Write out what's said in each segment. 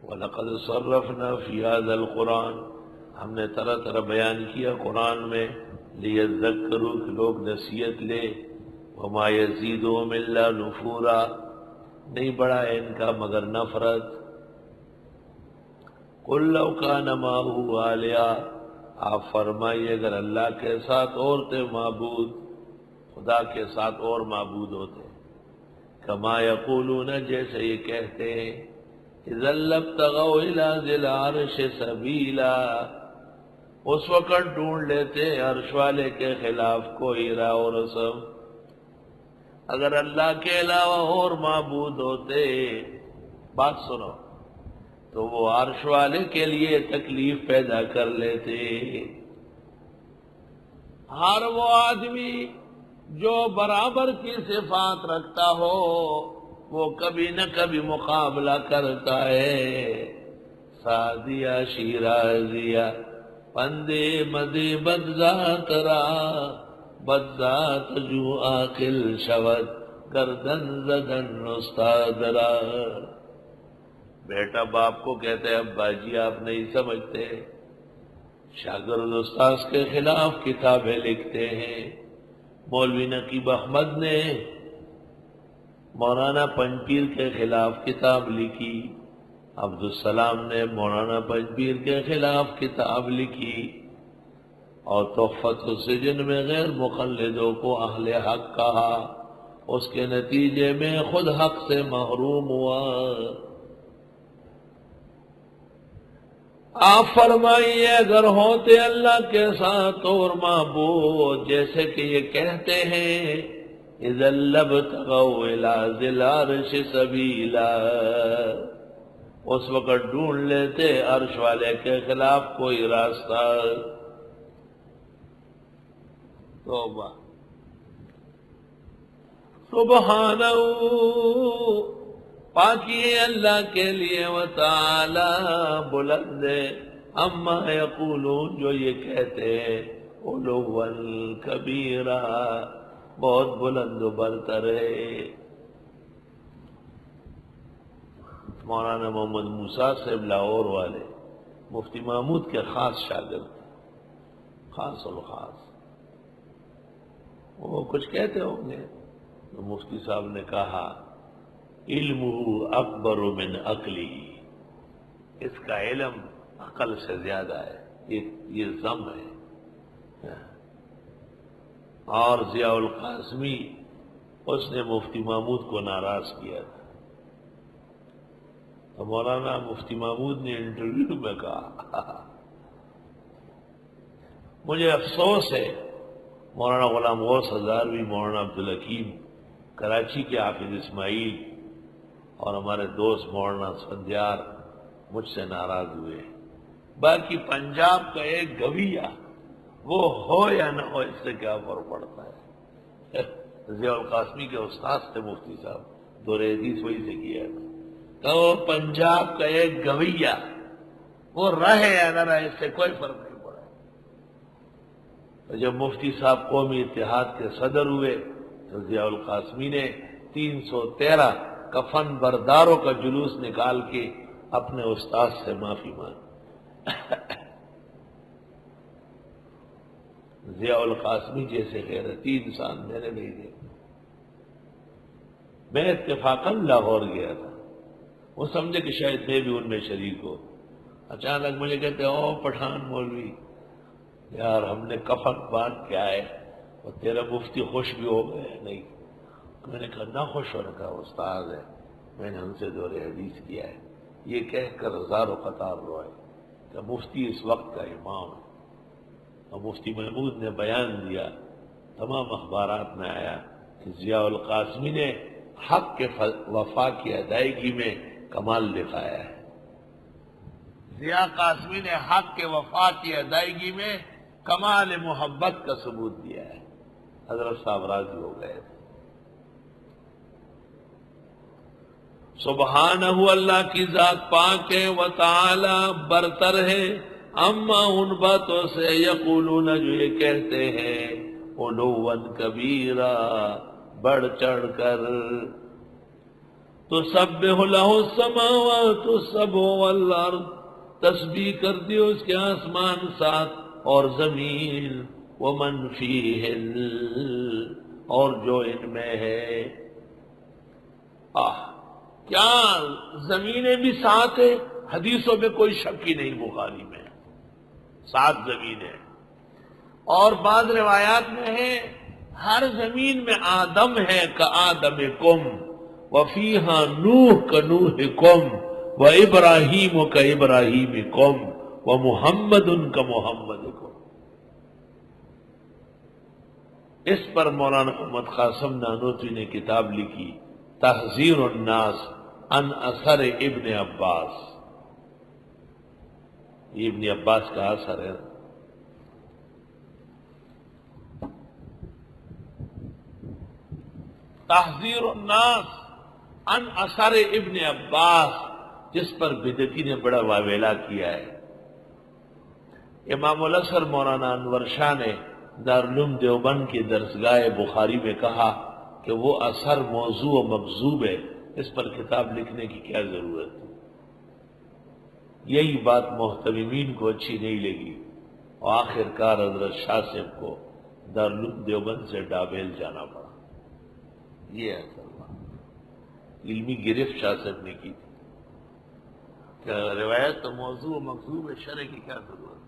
وَلَقَدْ صَرَّفْنَا فِي هَذَا الْقُرْآنِ، ہم نے طرح طرح بیان کیا قرآن میں، لِيَذَّكَّرُوا کہ لوگ نصیحت لے، وَمَا يَزِيدُهُمْ إِلَّا نُفُورًا نہیں بڑھا ہے ان کا مگر نفرت۔ قُلْ لَوْ كَانَ مَعَهُ آلِهَةٌ آپ فرمائیے اگر اللہ کے ساتھ اور تھے معبود، خدا کے ساتھ اور معبود ہوتے، کما یقولون جیسے یہ کہتے ہیں، اذا لابتغوا الى ذی العرش سبیلا اس وقت ڈھونڈ لیتے عرش والے کے خلاف کوئی راہ و رسم۔ اگر اللہ کے علاوہ اور معبود ہوتے، بات سنو، تو وہ عرش والے کے لیے تکلیف پیدا کر لیتے۔ ہر وہ آدمی جو برابر کی صفات رکھتا ہو وہ کبھی نہ کبھی مقابلہ کرتا ہے۔ سعدیہ شیرازیہ پندے مدی بدذات را بدذات جو عاقل شود گردن زدن استاد را۔ بیٹا باپ کو کہتے ہیں ابا جی آپ نہیں سمجھتے، شاگرد استاذ کے خلاف کتابیں لکھتے ہیں۔ مولوی نقیب احمد نے مولانا پنجپیر کے خلاف کتاب لکھی، عبدالسلام نے مولانا پنجپیر کے خلاف کتاب لکھی، اور تحفۃ السجن میں غیر مقلدوں کو اہل حق کہا، اس کے نتیجے میں خود حق سے محروم ہوا۔ آپ فرمائیے اگر ہوتے اللہ کے ساتھ اور معبود جیسے کہ یہ کہتے ہیں، اذا لابتغوا الى ذی العرش سبیلا اس وقت ڈھونڈ لیتے عرش والے کے خلاف کوئی راستہ۔ توبہ سبحانہ پاکی ہے اللہ کے لیے، وتعالی بلند ہے، اما یقولون جو یہ کہتے ہیں، علوا کبیرا بہت بلند و برتر ہے۔ مولانا محمد موسیٰ صاحب لاہور والے مفتی محمود کے خاص شاگرد تھے، خاص الخاص۔ وہ کچھ کہتے ہوں گے تو مفتی صاحب نے کہا علمہ اکبر من عقلہ، اس کا علم عقل سے زیادہ ہے، یہ ضم ہے۔ اور ضیاء القاسمی اس نے مفتی محمود کو ناراض کیا تھا، تو مولانا مفتی محمود نے انٹرویو میں کہا مجھے افسوس ہے، مولانا غلام غوث ہزاروی، مولانا عبدالحکیم کراچی کے حافظ اسماعیل اور ہمارے دوست مولانا اسفندیار مجھ سے ناراض ہوئے، باقی پنجاب کا ایک گویہ وہ ہو یا نہ ہو اس سے کیا فرق پڑتا ہے۔ ضیاء القاسمی کے استاد تھے مفتی صاحب، دور حدیث وہی سے کیا تھا، کہ وہ پنجاب کا ایک گویہ وہ رہے یا نہ رہے اس سے کوئی فرق نہیں پڑا۔ تو جب مفتی صاحب قومی اتحاد کے صدر ہوئے تو ضیاء القاسمی نے 313 کفن برداروں کا جلوس نکال کے اپنے استاد سے معافی مانگی۔ ضیاء القاسمی جیسے غیرتی انسان میں نے نہیں دیکھا۔ میں اتفاقاً لاہور گیا تھا، وہ سمجھے کہ شاید میں بھی ان میں شریک ہو، اچانک مجھے کہتے او پٹھان مولوی یار ہم نے کفن باندھ کے آئے اور تیرا مفتی خوش بھی ہو گئے نہیں؟ میں نے کہا نہ خوش ہونے کا استاد ہے، میں نے ان سے دور حدیث کیا ہے، یہ کہہ کر ہزاروں قطار روئے کہ مفتی اس وقت کا امام ہے۔ اور مفتی محمود نے بیان دیا، تمام اخبارات میں آیا کہ ضیاء القاسمی نے حق کے وفا کی ادائیگی میں کمال دکھایا ہے۔ ضیاء قاسمی نے حق کے وفا کی ادائیگی میں کمال محبت کا ثبوت دیا ہے۔ حضرت صاحب راضی ہو گئے تھے۔ سبحانہ اللہ کی ذات پاک ہے، وتعالی برتر ہے، اما ان باتوں سے یقولون جو یہ کہتے ہیں، علوا کبیرا بڑھ چڑھ کر۔ تسبح له السماوات السبع والارض، تسبیح کرتی ہے اس کے آسمان سات اور زمین، ومن فیہن، اور جو ان میں ہے۔ کیا زمینیں بھی سات ہیں؟ حدیثوں میں کوئی شک ہی نہیں، بخاری میں 7 زمینیں، اور بعض روایات میں ہے ہر زمین میں آدم ہے کآدمکم، وفیہا نوح کنوحکم، وابراہیم کابراہیمکم، ومحمد کمحمدکم۔ اس پر مولانا محمد قاسم نانوتوی نے کتاب لکھی تحذیر الناس عن اثر ابن عباس۔ یہ ابن عباس کا اثر ہے۔ تحذیر الناس عن اثر ابن عباس، جس پر بدعتی نے بڑا واویلا کیا ہے۔ امام الاثر مولانا انور شاہ نے دارالعلوم دیوبند کی درسگاہ بخاری میں کہا کہ وہ اثر موضوع و مکذوب ہے، اس پر کتاب لکھنے کی کیا ضرورت ہے۔ یہی بات محتممین کو اچھی نہیں لگی، اور آخر کار حضرت شاہ صاحب کو دارالعلوم دیوبند سے ڈابیل جانا پڑا۔ یہ اثر علمی گرفت شاہ صاحب نے کی تھی کہ روایت تو موضوع و مکذوب ہے، شرح کی کیا ضرورت۔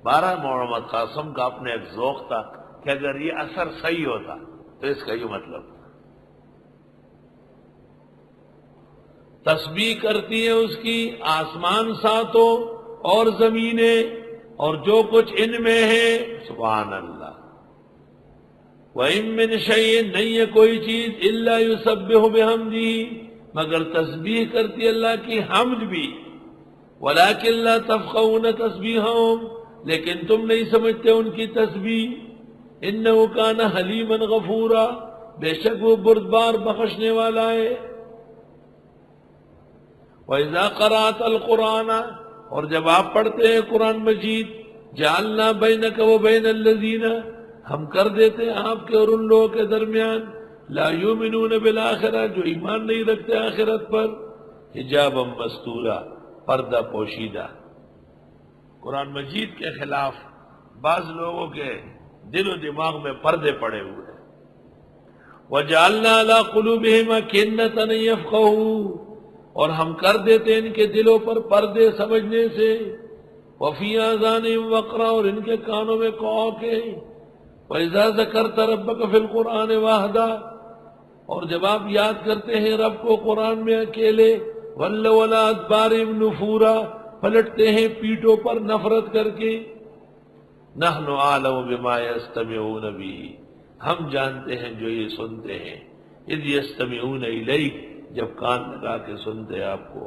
12 محمد قاسم کا اپنے ایک ذوق تھا کہ اگر یہ اثر صحیح ہوتا تو اس کا یہ مطلب تھا۔ تسبیح کرتی ہے اس کی آسمان ساتوں اور زمینیں اور جو کچھ ان میں ہے، سبحان اللہ۔ وَإِن مِّن شَيْءٍ، نہیں ہے کوئی چیز، إِلَّا يُسَبِّحُ بِحَمْدِهِ، مگر تسبیح کرتی ہے اللہ کی حمد بھی، وَلَٰكِن لَّا تَفْقَهُونَ تَسْبِيحَهُمْ، لیکن تم نہیں سمجھتے ان کی تسبیح۔ إِنَّهُ كَانَ حَلِيمًا غَفُورًا، بے شک وہ بردبار بخشنے والا ہے۔ وَإِذَا قَرَأْتَ الْقُرْآنَ، اور جب آپ پڑھتے ہیں قرآن مجید، جَعَلْنَا بَيْنَكَ وَبَيْنَ الَّذِينَ، ہم کر دیتے ہیں آپ کے اور ان لوگوں کے درمیان، لا یؤمنون بالآخرہ، جو ایمان نہیں رکھتے آخرت پر، حجابا مستورا، پردہ پوشیدہ۔ قرآن مجید کے خلاف بعض لوگوں کے دل و دماغ میں پردے پڑے ہوئے ہیں۔ وَجَعَلْنَا عَلَىٰ قُلُوبِهِمْ أَكِنَّةً أَن يَفْقَهُوا، اور ہم کر دیتے ہیں ان کے دلوں پر پردے سمجھنے سے، وَفِي آذَانِهِمْ وَقْرًا، اور ان کے کانوں میں کوک ہے۔ وَإِذَا ذَكَرْتَ رَبَّكَ فِي الْقُرْآنِ وَحْدَهُ، اور جب آپ یاد کرتے ہیں رب کو قرآن میں اکیلے، وَلَّوْا عَلَىٰ أَدْبَارِهِمْ نُفُورًا، پلٹتے ہیں پیٹھوں پر نفرت کر کے۔ نَحْنُ أَعْلَمُ بِمَا يَسْتَمِعُونَ بِهِ، ہم جانتے ہیں جو یہ سنتے ہیں، اِذْ يَسْتَمِعُونَ إِلَيْكَ، جب کان لگا کے سنتے ہیں آپ کو،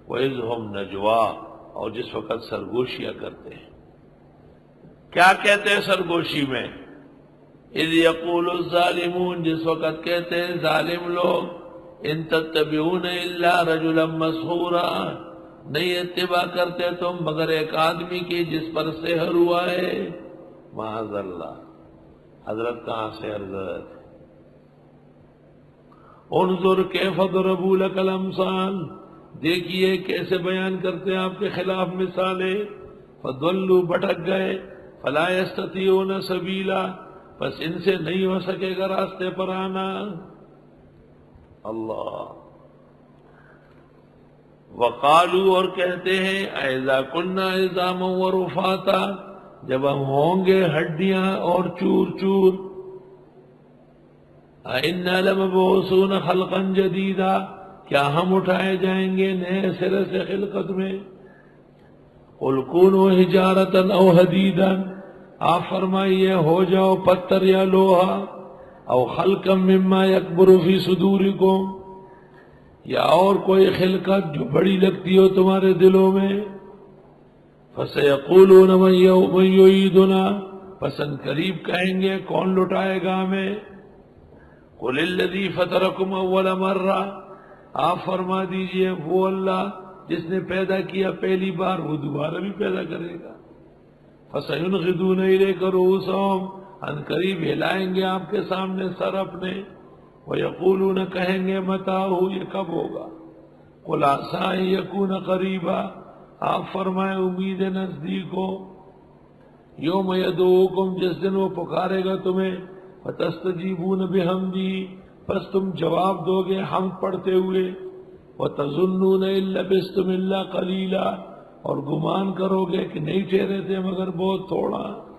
وَإِذْ هُمْ نَجْوَىٰ، اور جس وقت سرگوشیاں کرتے ہیں۔ کیا کہتے ہیں سرگوشی میں؟ اذ یقول الظالمون، جس وقت کہتے ہیں ظالم لوگ، ان تتبعون الا رجلا مسحورا، نہیں اتباع کرتے تم مگر ایک آدمی کی جس پر سحر ہوا ہے۔ معاذ اللہ، حضرت کہاں سے حضرت؟ انظر کیف ضربوا لك الامثال، دیکھیے کیسے بیان کرتے ہیں آپ کے خلاف مثالیں۔ فضلوا، بھٹک گئے، فلا يستطيعون سبیلا، بس ان سے نہیں ہو سکے گا راستے پر آنا۔ اللہ۔ وقالوا، اور کہتے ہیں، اذا كنا عظاما ورفاتا، جب ہم ہوں گے ہڈیاں اور چور چور، انا لمبعوثون خلقا جدیدا، کیا ہم اٹھائے جائیں گے نئے سرے سے خلقت میں؟ قل كونوا حجارة او حدیدا، آپ فرمائیے ہو جاؤ پتھر یا لوہا، او خلقا مما یکبر فی صدورکم، یا اور کوئی خلقت جو بڑی لگتی ہو تمہارے دلوں میں۔ فسیقولون من یعیدنا، پسند قریب کہیں گے کون لٹائے گا ہمیں۔ قل الذی فطرکم اول مرہ، آپ فرما دیجئے وہ اللہ جس نے پیدا کیا پہلی بار، وہ دوبارہ بھی پیدا کرے گا۔ فَسَيُنْغِضُونَ إِلَيْكَ رُءُوسَهُمْ، ان قریب ہلائیں گے آپ کے سامنے سر اپنے۔ وَيَقُولُونَ کہیں گے متى ہو، یہ کب ہوگا؟ قُلْ عَسَىٰ أَن يَكُونَ قَرِيبًا، آپ فرمائیں امید نزدیک ہو۔ یوم یدعوکم، جس دن وہ پکارے گا تمہیں، فَتَسْتَجِیبُونَ بِحَمْدِهِ، پس تم جواب دو گے حمد پڑھتے ہوئے، وَتَظُنُّونَ إِن لَّبِثْتُمْ إِلَّا قَلِيلًا، اور گمان کرو گے کہ نہیں ٹھہرے تھے مگر بہت تھوڑا۔